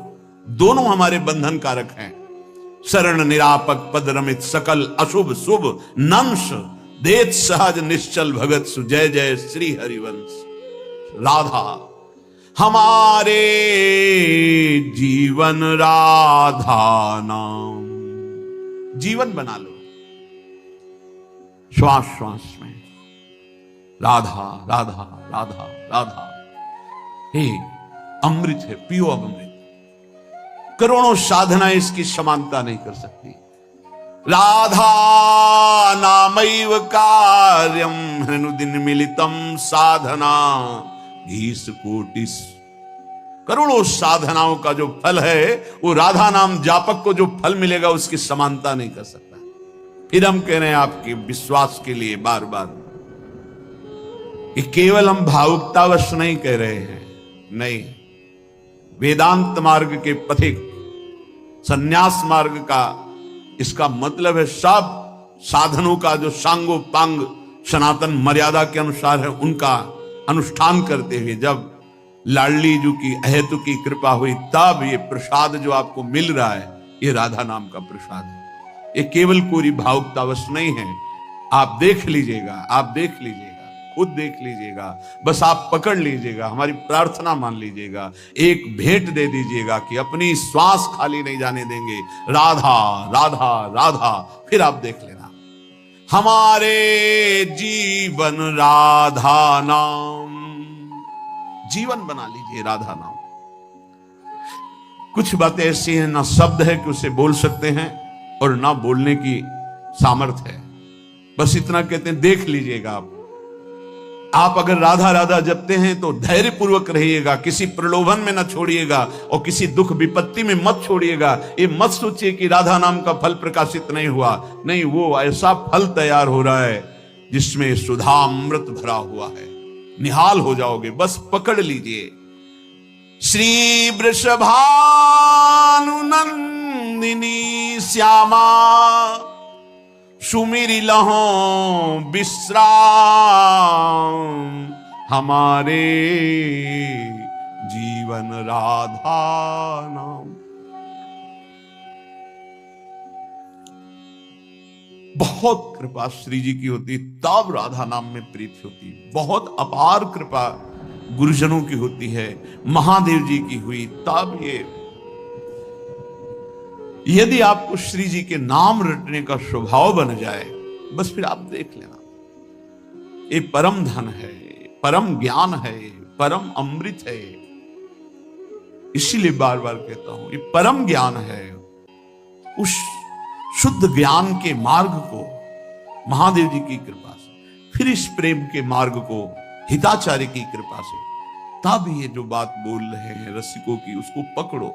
दोनों हमारे बंधन कारक हैं। शरण निरापक पद रमित सकल अशुभ शुभ नंश देत सहज निश्चल भगत सु जय जय श्री हरिवंश। राधा हमारे जीवन राधा नाम, जीवन बना लो श्वास श्वास में राधा राधा राधा राधा। हे अमृत है, पियो अब अमृत। करोड़ों साधना इसकी समानता नहीं कर सकती। राधा नामैव कार्यम हृनुदिन मिलितम साधना 20 कोटि। करोड़ों साधनाओं का जो फल है वो राधा नाम जापक को जो फल मिलेगा उसकी समानता नहीं कर सकता। फिर हम कह रहे हैं आपके विश्वास के लिए बार बार कि केवल हम भावुकतावश नहीं कह रहे हैं, नहीं, वेदांत मार्ग के पथिक, सन्यास मार्ग का इसका मतलब है सब साधनों का जो सांगो पांग सनातन मर्यादा के अनुसार है उनका अनुष्ठान करते हुए जब लाडली जी की अहेतु की कृपा हुई तब ये प्रसाद जो आपको मिल रहा है ये राधा नाम का प्रसाद है। ये केवल कोई भावुकतावश नहीं है। आप देख लीजिएगा, आप देख लीजिएगा, खुद देख लीजिएगा, बस आप पकड़ लीजिएगा, हमारी प्रार्थना मान लीजिएगा, एक भेंट दे दीजिएगा कि अपनी श्वास खाली नहीं जाने देंगे। राधा राधा राधा, फिर आप देख लेना हमारे जीवन राधा नाम। जीवन बना लीजिए राधा नाम। कुछ बातें ऐसी हैं ना शब्द है कि उसे बोल सकते हैं और ना बोलने की सामर्थ्य है, बस इतना कहते हैं देख लीजिएगा। आप अगर राधा राधा जपते हैं तो धैर्य पूर्वक रहिएगा, किसी प्रलोभन में न छोड़िएगा और किसी दुख विपत्ति में मत छोड़िएगा। ये मत सोचिए कि राधा नाम का फल प्रकाशित नहीं हुआ, नहीं, वो ऐसा फल तैयार हो रहा है जिसमें सुधामृत भरा हुआ है। निहाल हो जाओगे, बस पकड़ लीजिए। श्री वृषभानुनंदिनी श्यामा सुमिरि लहो विश्राम हमारे जीवन राधा नाम। बहुत कृपा श्री जी की होती तब राधा नाम में प्रीति होती। बहुत अपार कृपा गुरुजनों की होती है, महादेव जी की हुई तब ये। यदि आपको श्री जी के नाम रटने का स्वभाव बन जाए बस फिर आप देख लेना, ये परम धन है, परम ज्ञान है, परम अमृत है। इसीलिए बार बार कहता हूं ये परम ज्ञान है। उस शुद्ध ज्ञान के मार्ग को महादेव जी की कृपा से, फिर इस प्रेम के मार्ग को हिताचार्य की कृपा से, तब ये जो बात बोल रहे हैं रसिकों की उसको पकड़ो।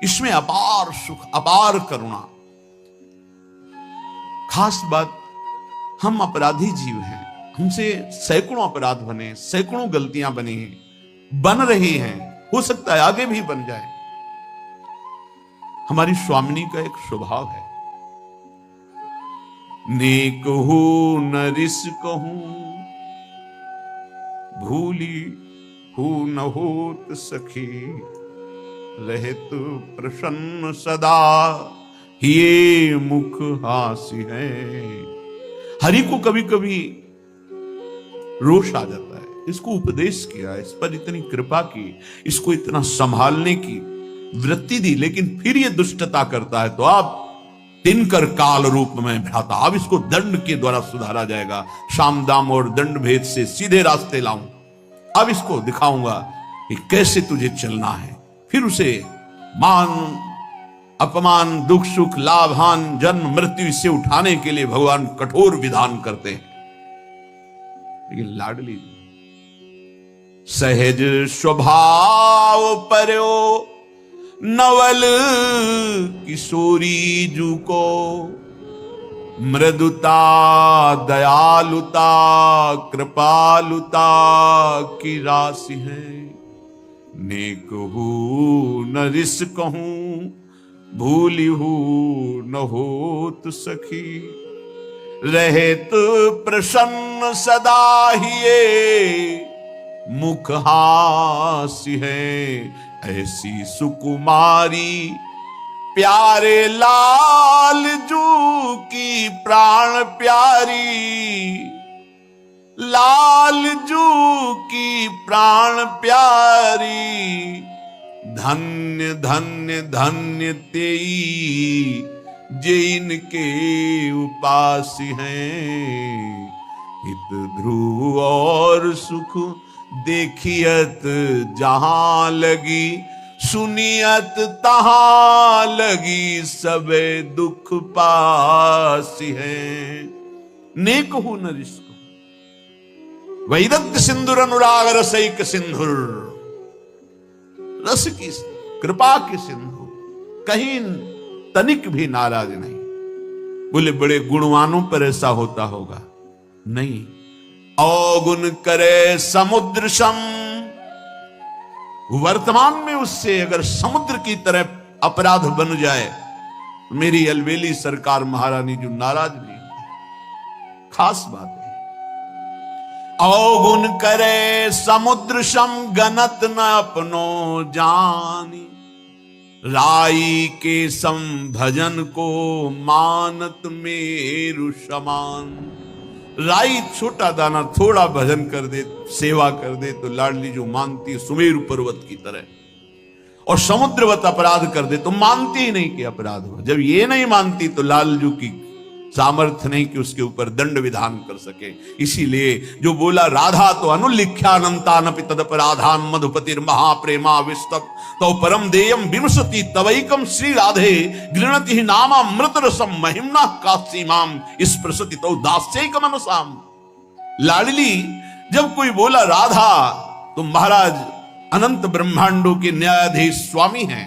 इसमें अपार सुख, अपार करुणा। खास बात, हम अपराधी जीव हैं, हमसे सैकड़ों अपराध बने, सैकड़ों गलतियां बनी हैं, बन रही हैं, हो सकता है आगे भी बन जाए। हमारी स्वामिनी का एक स्वभाव है, नेक हो न रिस कहूं, भूली हो न होत सखी, रहत प्रसन्न सदा, ये मुख हास्य है। हरि को कभी कभी रोष आ जाता है, इसको उपदेश किया, इस पर इतनी कृपा की, इसको इतना संभालने की वृत्ति दी, लेकिन फिर ये दुष्टता करता है, तो आप तिनकर काल रूप में भ्राता, अब इसको दंड के द्वारा सुधारा जाएगा, शाम दाम और दंड भेद से सीधे रास्ते लाऊं, अब इसको दिखाऊंगा कि कैसे तुझे चलना है। फिर उसे मान अपमान दुख सुख लाभ हान जन्म मृत्यु इससे उठाने के लिए भगवान कठोर विधान करते हैं। लेकिन लाडली सहज स्वभाव पर्यो नवल किशोरी जू को, मृदुता दयालुता कृपालुता की राशि है। नेक हूं न रिस कहूं, भूली हूं न होत सखी, रहत प्रसन्न सदा ही मुख हास्य है। ऐसी सुकुमारी प्यारे लाल जू की प्राण प्यारी, लाल जू की प्राण प्यारी, धन्य धन्य धन्य तेई जे इनके उपास हैं। हित ध्रुव और सुख देखियत जहां लगी, सुनियत तहां लगी, सबे दुख पास है। नेक हूं न रिस कहूं, वैदत्त सिंधुर अनुराग रसैक सिंधुर, रस की कृपा के सिंधु, कहीं तनिक भी नाराज नहीं। बोले बड़े गुणवानों पर ऐसा होता होगा, नहीं। अवगुण करे समुद्र सम, वर्तमान में उससे अगर समुद्र की तरह अपराध बन जाए, मेरी अलवेली सरकार महारानी जो नाराज नहीं होती। खास बात है, अवगुण करे समुद्र सम, गनत न अपनो जानी, राई के सम भजन को मानत मेरु समान। राई छोटा दाना थोड़ा भजन कर दे, सेवा कर दे, तो लाडली जो मानती है सुमेरु पर्वत की तरह, और समुद्रवत अपराध कर दे तो मानती ही नहीं कि अपराध हुआ। जब ये नहीं मानती तो लालजू की सामर्थ्य नहीं कि उसके ऊपर दंड विधान कर सके। इसीलिए जो बोला राधा तो अनुलिख्यानंतानपि तदपराधान, मधुपतिर महाप्रेमा विस्तप तो परम देयम विमसति तवैकम, श्री राधे गृणति नाम अमृत रसम, महिम्ना कासीमाम स्पृशति तो दास्यैक मनसाम। लाडली जब कोई बोला राधा, तो महाराज अनंत ब्रह्मांडों के न्यायाधीश स्वामी हैं,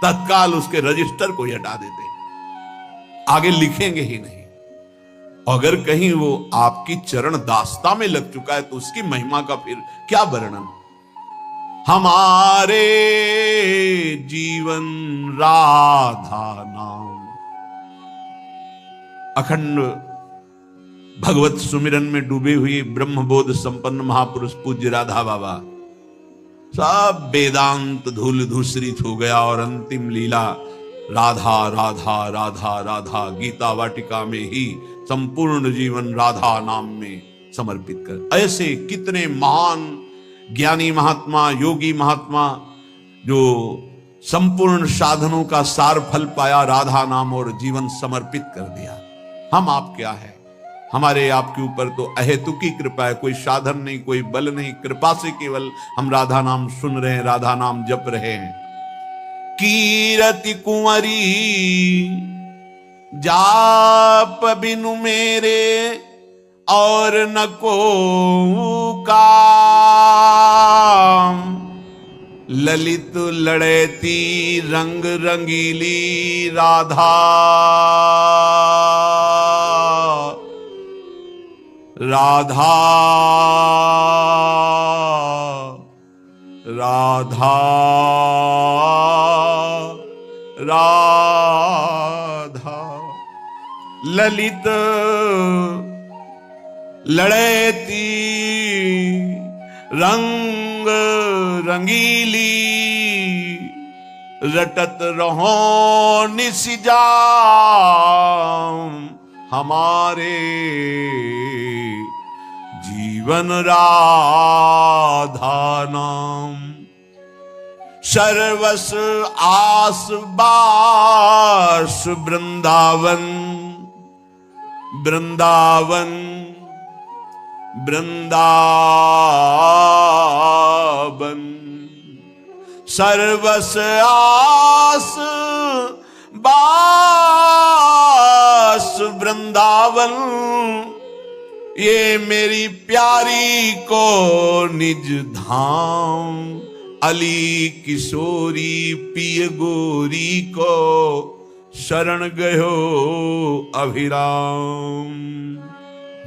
तत्काल उसके रजिस्टर को हटा देते, आगे लिखेंगे ही नहीं। अगर कहीं वो आपकी चरण दास्ता में लग चुका है तो उसकी महिमा का फिर क्या वर्णन। हमारे जीवन राधा नाम, अखंड भगवत सुमिरन में डूबे हुए ब्रह्मबोध संपन्न महापुरुष पूज्य राधा बाबा, सब वेदांत धूल धूसरित हो गया और अंतिम लीला राधा राधा राधा राधा, गीता वाटिका में ही संपूर्ण जीवन राधा नाम में समर्पित कर। ऐसे कितने महान ज्ञानी महात्मा, योगी महात्मा जो संपूर्ण साधनों का सार फल पाया, राधा नाम और जीवन समर्पित कर दिया। हम आप क्या है, हमारे आपके ऊपर तो अहेतुकी कृपा है, कोई साधन नहीं, कोई बल नहीं, कृपा से केवल हम राधा नाम सुन रहे हैं, राधा नाम जप रहे हैं। कीरति कुंवरी जाप बिनु मेरे और न को काम, ललित लड़ेती रंग रंगीली राधा, राधा राधा राधा ललित लड़ेती रंग रंगीली रटत रहो निसिजाम हमारे जीवन राधा नाम सर्वस आस बास वृंदावन वृंदावन वृंदावन सर्वस आस बास वृंदावन ये मेरी प्यारी को निज धाम अली किशोरी पिय गोरी को शरण गयो अभिराम।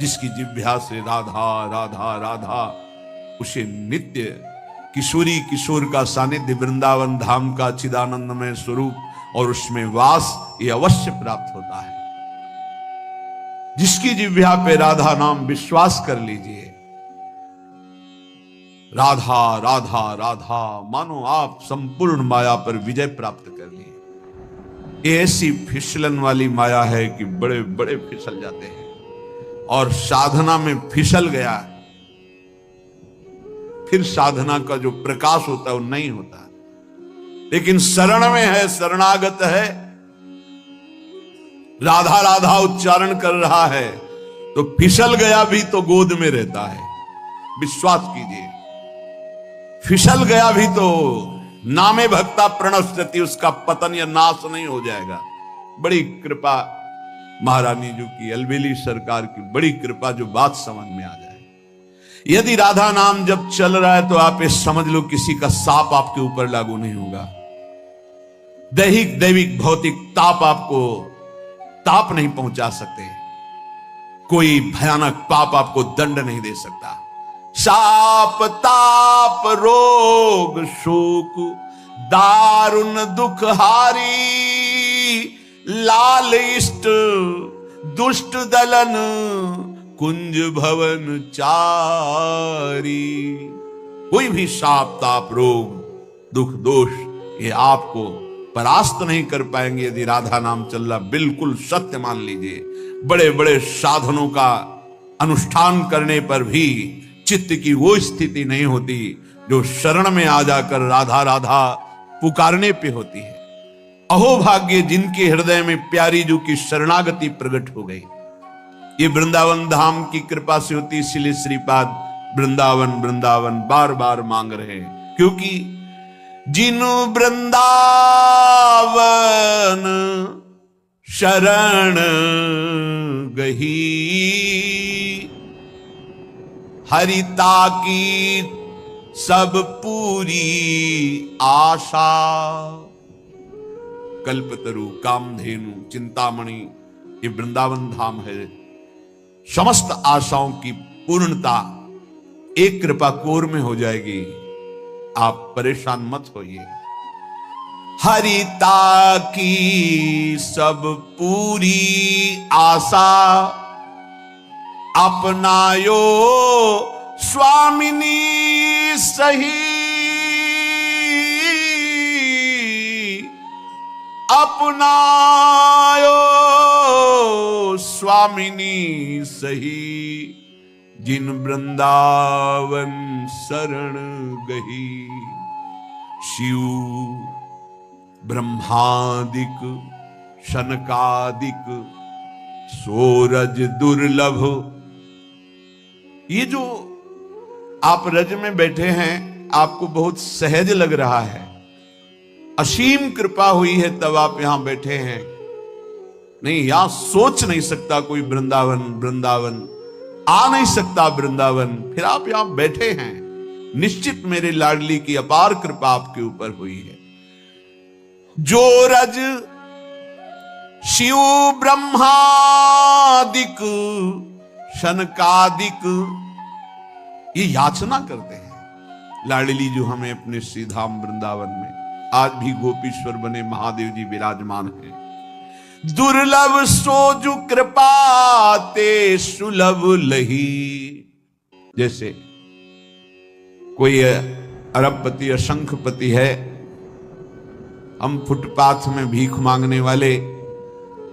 जिसकी जिह्वा से राधा राधा राधा उसे नित्य किशोरी किशोर का सानिध्य वृंदावन धाम का चिदानंदमय स्वरूप और उसमें वास ये अवश्य प्राप्त होता है। जिसकी जिह्वा पे राधा नाम विश्वास कर लीजिए, राधा राधा राधा मानो आप संपूर्ण माया पर विजय प्राप्त कर लिए। ऐसी फिसलन वाली माया है कि बड़े बड़े फिसल जाते हैं और साधना में फिसल गया फिर साधना का जो प्रकाश होता है वो नहीं होता। लेकिन शरण में है, शरणागत है, राधा राधा उच्चारण कर रहा है तो फिसल गया भी तो गोद में रहता है। विश्वास कीजिए, फिसल गया भी तो नामे भक्ता प्रणश्यति, उसका पतन या नाश नहीं हो जाएगा। बड़ी कृपा महारानी जी की, अलबेली सरकार की बड़ी कृपा जो बात समझ में आ जाए। यदि राधा नाम जब चल रहा है तो आप ये समझ लो किसी का साप आपके ऊपर लागू नहीं होगा। दैहिक दैविक भौतिक ताप आपको ताप नहीं पहुंचा सकते। कोई भयानक पाप आपको दंड नहीं दे सकता। शाप ताप रोग शोक दारुण दुख हारी लाल इष्ट दुष्ट दलन कुंज भवन चारी। कोई भी शाप ताप रोग दुख दोष ये आपको परास्त नहीं कर पाएंगे यदि राधा नाम चल रहा। बिल्कुल सत्य मान लीजिए। बड़े बड़े साधनों का अनुष्ठान करने पर भी चित्त की वो स्थिति नहीं होती जो शरण में आ जाकर राधा राधा पुकारने पे होती है। अहोभाग्य जिनके हृदय में प्यारी जो की शरणागति प्रकट हो गई। ये वृंदावन धाम की कृपा से होती। इसलिए श्रीपाद वृंदावन वृंदावन बार बार मांग रहे हैं, क्योंकि जिनु वृंदावन शरण गही हरिता की सब पूरी आशा। कल्पतरु कामधेनु चिंतामणि ये वृंदावन धाम है। समस्त आशाओं की पूर्णता एक कृपा कोर में हो जाएगी। आप परेशान मत होइए। हरिता की सब पूरी आशा अपनायो स्वामिनी सही। अपनायो स्वामिनी सही जिन वृंदावन शरण गही। शिव ब्रह्मादिक शनकादिक सोरज दुर्लभ। ये जो आप रज में बैठे हैं आपको बहुत सहज लग रहा है। असीम कृपा हुई है तब आप यहां बैठे हैं। नहीं, यहां सोच नहीं सकता कोई वृंदावन वृंदावन, आ नहीं सकता वृंदावन, फिर आप यहां बैठे हैं। निश्चित मेरे लाडली की अपार कृपा आपके ऊपर हुई है। जो रज शिव ब्रह्मादिक शनकादिक, ये याचना करते हैं। लाडली जो हमें अपने श्री धाम वृंदावन में आज भी गोपीश्वर बने महादेव जी विराजमान हैं। दुर्लभ सोजु कृपा ते सुलभ लही। जैसे कोई अरबपति असंखपति है, हम फुटपाथ में भीख मांगने वाले,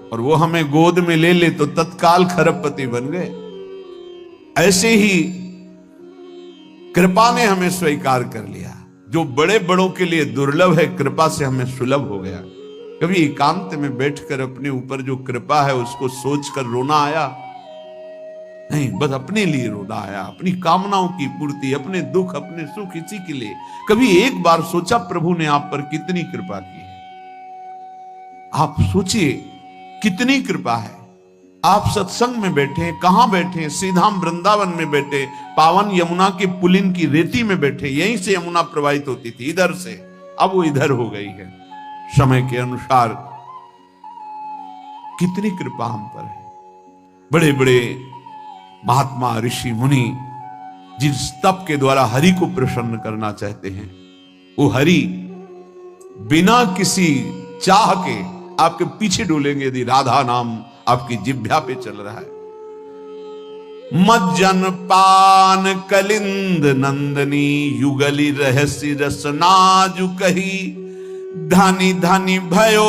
और वो हमें गोद में ले ले तो तत्काल खरबपति बन गए। ऐसे ही कृपा ने हमें स्वीकार कर लिया। जो बड़े बड़ों के लिए दुर्लभ है, कृपा से हमें सुलभ हो गया। कभी एकांत में बैठकर अपने ऊपर जो कृपा है उसको सोचकर रोना आया? नहीं, बस अपने लिए रोना आया, अपनी कामनाओं की पूर्ति, अपने दुख, अपने सुख, इसी के लिए। कभी एक बार सोचा प्रभु ने आप पर कितनी कृपा की है? आप सोचिए कितनी कृपा है। आप सत्संग में बैठे, कहां बैठे? श्रीधाम वृंदावन में बैठे, पावन यमुना के पुलिन की रेती में बैठे। यहीं से यमुना प्रवाहित होती थी, इधर से, अब वो इधर हो गई है। समय के अनुसार कितनी कृपा हम पर है। बड़े बड़े महात्मा, ऋषि, मुनि जिस तप के द्वारा हरि को प्रसन्न करना चाहते हैं, वो हरि बिना किसी चाह के आपके पीछे डोलेंगे यदि राधा नाम आपकी जिह्वा पे चल रहा है। मज्जन पान कलिंद नंदनी, युगली रहस्य रसनाजु कही। धनी धनी भयो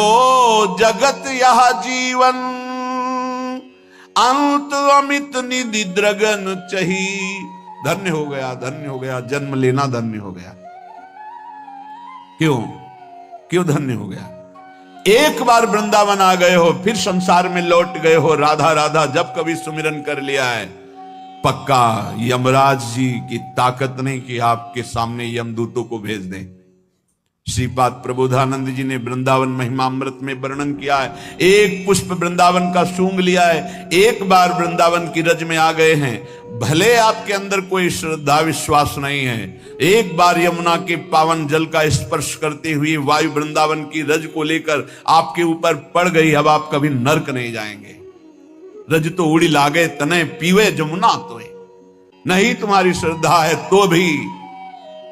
जगत यह जीवन, अंत अमित निधि द्रगन चही। धन्य हो गया, धन्य हो गया, जन्म लेना धन्य हो गया। क्यों क्यों धन्य हो गया? एक बार वृंदावन आ गए हो, फिर संसार में लौट गए हो। राधा राधा जब कभी सुमिरन कर लिया है, पक्का यमराज जी की ताकत नहीं कि आपके सामने यमदूतों को भेज दें। श्रीपाद प्रबोधानंद जी ने वृंदावन महिमामृत में वर्णन किया है। एक पुष्प वृंदावन का सूंघ लिया है, एक बार वृंदावन की रज में आ गए हैं, भले आपके अंदर कोई श्रद्धा विश्वास नहीं है, एक बार यमुना के पावन जल का स्पर्श करते हुए वायु वृंदावन की रज को लेकर आपके ऊपर पड़ गई, अब आप कभी नरक नहीं जाएंगे। रज तो उड़ी लागे तने पीवे जमुना तो नहीं तुम्हारी श्रद्धा है तो भी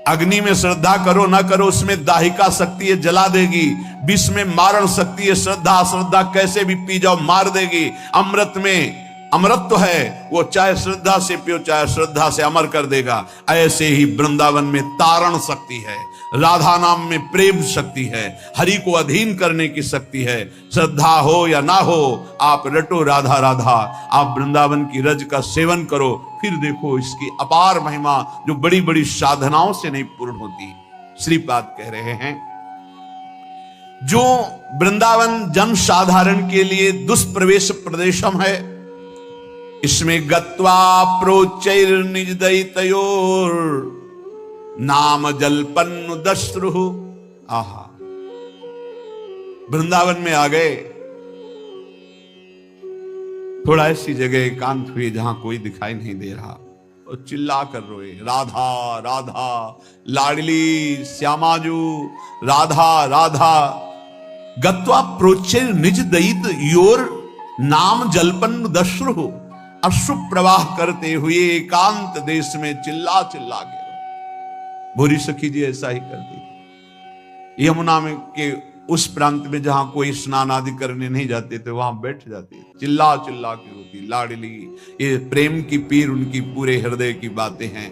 अग्नि में श्रद्धा करो ना करो, उसमें दाहिका शक्ति है, जला देगी। विष में मारण शक्ति है, श्रद्धा श्रद्धा कैसे भी पी जाओ मार देगी। अमृत में अमृत तो है, वो चाहे श्रद्धा से पियो चाहे श्रद्धा से अमर कर देगा। ऐसे ही वृंदावन में तारण शक्ति है, राधा नाम में प्रेम शक्ति है, हरि को अधीन करने की शक्ति है। श्रद्धा हो या ना हो, आप रटो राधा राधा, आप वृंदावन की रज का सेवन करो, फिर देखो इसकी अपार महिमा जो बड़ी बड़ी साधनाओं से नहीं पूर्ण होती। श्रीपाद कह रहे हैं, जो वृंदावन जन साधारण के लिए दुष्प्रवेश प्रदेशम है, इसमें गत्वा प्रोच्चैर निज दैतयोर नाम जलपन्नु दश्रु। आहा, वृंदावन में आ गए, थोड़ा ऐसी जगह एकांत हुई जहां कोई दिखाई नहीं दे रहा, और चिल्ला कर रोए, राधा राधा, लाडली श्यामाजू, राधा राधा। गत्वा प्रोच्चैर निज दैत योर नाम जलपन्नु दश्रु। अश्रु प्रवाह करते हुए एकांत देश में चिल्ला चिल्ला के भूरी सखी जी ऐसा ही करती थी। यमुना में के उस प्रांत में जहां कोई स्नान आदि करने नहीं जाते थे, वहां बैठ जाती, चिल्ला चिल्ला के रोती। लाडली, ये प्रेम की पीर उनकी पूरे हृदय की बातें हैं,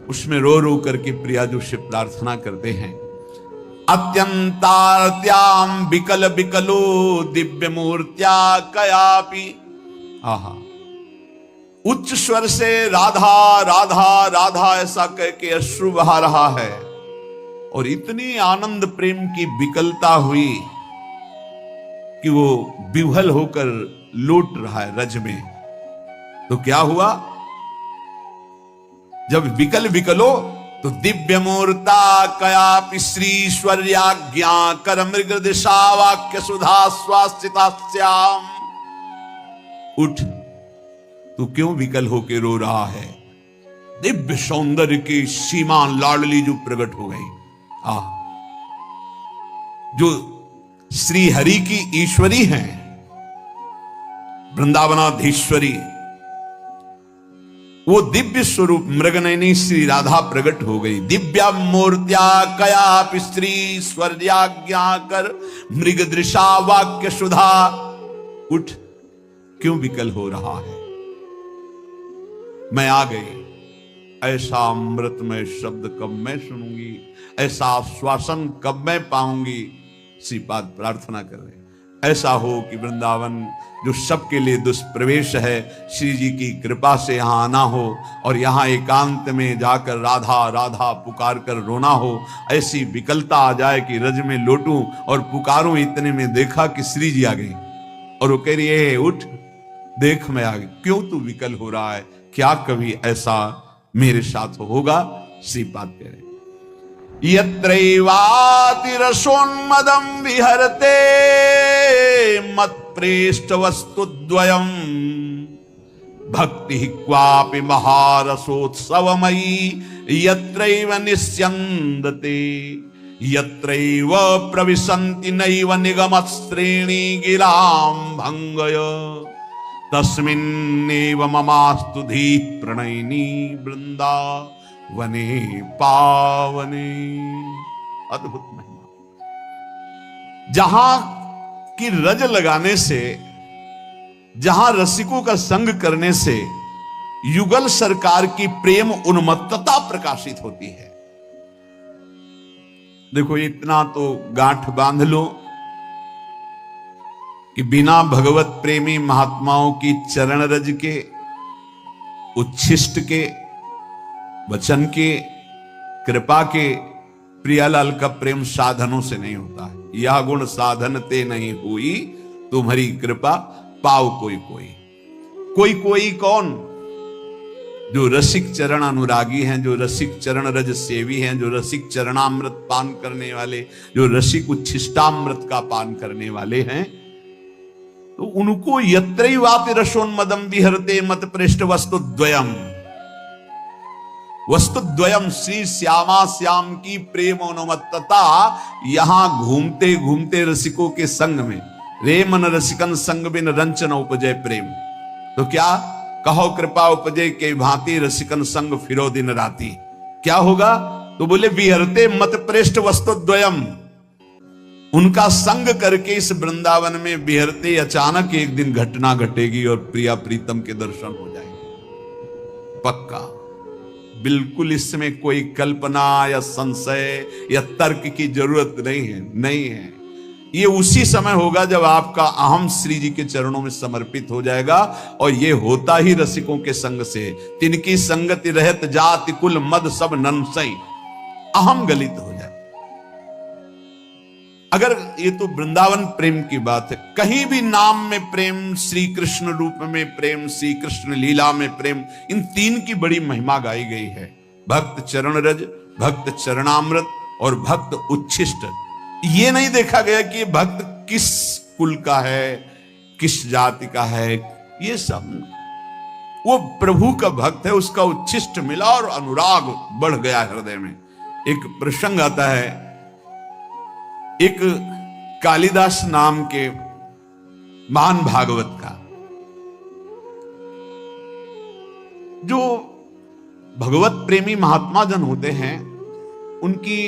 उसमें रो रो करके प्रियाजू से प्रार्थना करते हैं। अत्यंतार्त्याम विकल विकलो दिव्य मूर्त्या कयापि। आहा, उच्च स्वर से राधा राधा राधा ऐसा कह के अश्रु बहा रहा है, और इतनी आनंद प्रेम की विकलता हुई कि वो विह्वल होकर लौट रहा है रज में। तो क्या हुआ? जब विकल विकलो तो दिव्य मूर्ता कयापि श्रीश्वर्याज्ञा कर मृग दिशा वाक्य सुधा स्वास्थिता श्याम। उठ, तू क्यों विकल होके रो रहा है? दिव्य सौंदर्य की सीमा लाडली जो प्रकट हो गई। जो श्री हरि की ईश्वरी हैं, वृंदावनाधीश्वरी, वो दिव्य स्वरूप मृगनयनी श्री राधा प्रकट हो गई। दिव्या मूर्त्या कयापि स्त्री स्वर्याज्ञा कर मृग दृशा वाक्य सुधा। उठ, क्यों विकल हो रहा है? मैं आ गई। ऐसा अमृतमय शब्द कब मैं सुनूंगी, ऐसा आश्वासन कब मैं पाऊंगी? श्रीपाद प्रार्थना कर रहे, ऐसा हो कि वृंदावन जो सबके लिए दुष्प्रवेश है, श्री जी की कृपा से यहां आना हो और यहां एकांत में जाकर राधा राधा पुकार कर रोना हो। ऐसी विकलता आ जाए कि रज में लौटूं और पुकारूं। इतने में देखा कि श्री जी आ गई और वो कह रही है, उठ देख मैं आ गई। क्यों तू विकल हो रहा है? क्या कभी ऐसा मेरे साथ होगा? श्रीपाद कह रहे, यत्रैवाति रसोन्मदं विहरते मत्प्रेष्ठ वस्तुद्वयम् भक्ति क्वापि महारसोत्सवमयी यत्रैव निस्यन्दते यत्रैव प्रविशन्ति नैव निगमश्रेणी गिरां भंगय तस्मिन्नेव ममास्तु धीः प्रणयिनी वृंदावने पावने। अद्भुत महिमा। जहां की रज लगाने से, जहां रसिकों का संग करने से युगल सरकार की प्रेम उन्मत्तता प्रकाशित होती है। देखो, इतना तो गांठ बांध लो कि बिना भगवत प्रेमी महात्माओं की चरण रज के, उच्छिष्ट के, वचन के, कृपा के, प्रियालाल का प्रेम साधनों से नहीं होता है। यह गुण साधन ते नहीं हुई, तुम्हारी कृपा पाओ कोई कोई। कोई कोई कौन? जो रसिक चरण अनुरागी हैं, जो रसिक चरण रज सेवी हैं, जो रसिक चरणामृत पान करने वाले, जो रसिक उच्छिष्टामृत का पान करने वाले हैं, तो उनको यत्रैवापि रसोन्मदं विहरते मत पृष्ठ वस्तुद्वयम्। वस्तुद्वयम् श्री श्यामा श्याम की प्रेम अनुमत्तता यहां घूमते घूमते रसिकों के संग में, रे मन रसिकन संग बिन रंचन उपजय प्रेम। तो क्या कहो कृपा उपजय के भांति रसिकन संग फिरो दिन राती। क्या होगा? तो बोले विहरते मत पृष्ठ वस्तुद्वयम्। उनका संग करके इस वृंदावन में विहरते अचानक एक दिन घटना घटेगी और प्रिया प्रीतम के दर्शन हो जाएंगे। पक्का, बिल्कुल इसमें कोई कल्पना या संशय या तर्क की जरूरत नहीं है। नहीं है, ये उसी समय होगा जब आपका अहम श्री जी के चरणों में समर्पित हो जाएगा। और ये होता ही रसिकों के संग से। तिनकी संगति रहत जाति कुल मद सब ननसई, अहम गलित हो जाए। अगर ये तो वृंदावन प्रेम की बात है, कहीं भी नाम में प्रेम, श्री कृष्ण रूप में प्रेम, श्री कृष्ण लीला में प्रेम, इन तीन की बड़ी महिमा गाई गई है। भक्त चरण रज, भक्त चरणामृत और भक्त उच्छिष्ट। ये नहीं देखा गया कि भक्त किस कुल का है, किस जाति का है। ये सब वो प्रभु का भक्त है, उसका उच्छिष्ट मिला और अनुराग बढ़ गया हृदय में। एक प्रसंग आता है, एक कालिदास नाम के महान भागवत का, जो भगवत प्रेमी महात्मा जन होते हैं, उनकी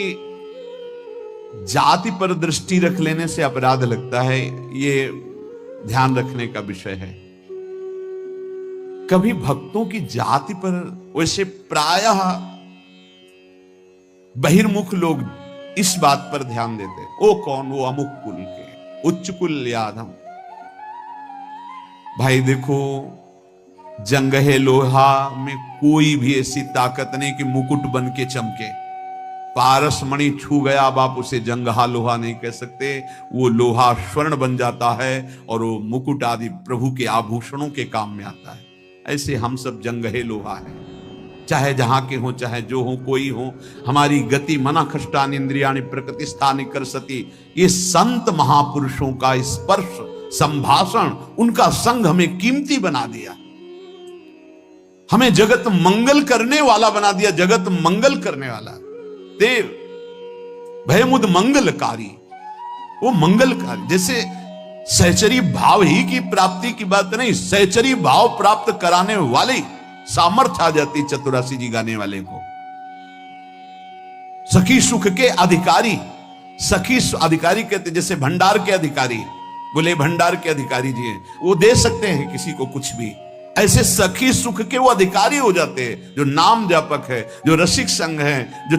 जाति पर दृष्टि रख लेने से अपराध लगता है। ये ध्यान रखने का विषय है। कभी भक्तों की जाति पर, वैसे प्रायः बहिर्मुख लोग इस बात पर ध्यान देते, वो कौन, वो अमुक कुल के, उच्च कुल यादव। भाई देखो, जंगहे लोहा में कोई भी ऐसी ताकत नहीं कि मुकुट बन के चमके। पारस मणि छू गया, अब आप उसे जंगहा लोहा नहीं कह सकते। वो लोहा स्वर्ण बन जाता है और वो मुकुट आदि प्रभु के आभूषणों के काम में आता है। ऐसे हम सब जंगहे लोहा है, चाहे जहां के हो, चाहे जो हो, कोई हो। हमारी गति मना खष्टानि इंद्रियाणि प्रकृति स्थानि कर सती। ये संत महापुरुषों का स्पर्श, संभाषण, उनका संग हमें कीमती बना दिया, हमें जगत मंगल करने वाला बना दिया। जगत मंगल करने वाला देव भयमुद मंगलकारी, वो मंगलकारी। जैसे सहचरी भाव ही की प्राप्ति की बात नहीं, सहचरी भाव प्राप्त कराने वाले सामर्थ्य आ जाती चतुरासी जी गाने वाले को। सखी सुख के अधिकारी, सखी अधिकारी कहते जैसे भंडार के अधिकारी, बोले भंडार के अधिकारी जी हैं, वो दे सकते हैं किसी को कुछ भी, ऐसे सखी सुख के वो अधिकारी हो जाते हैं, जो नाम जापक है, जो रसिक संघ है, जो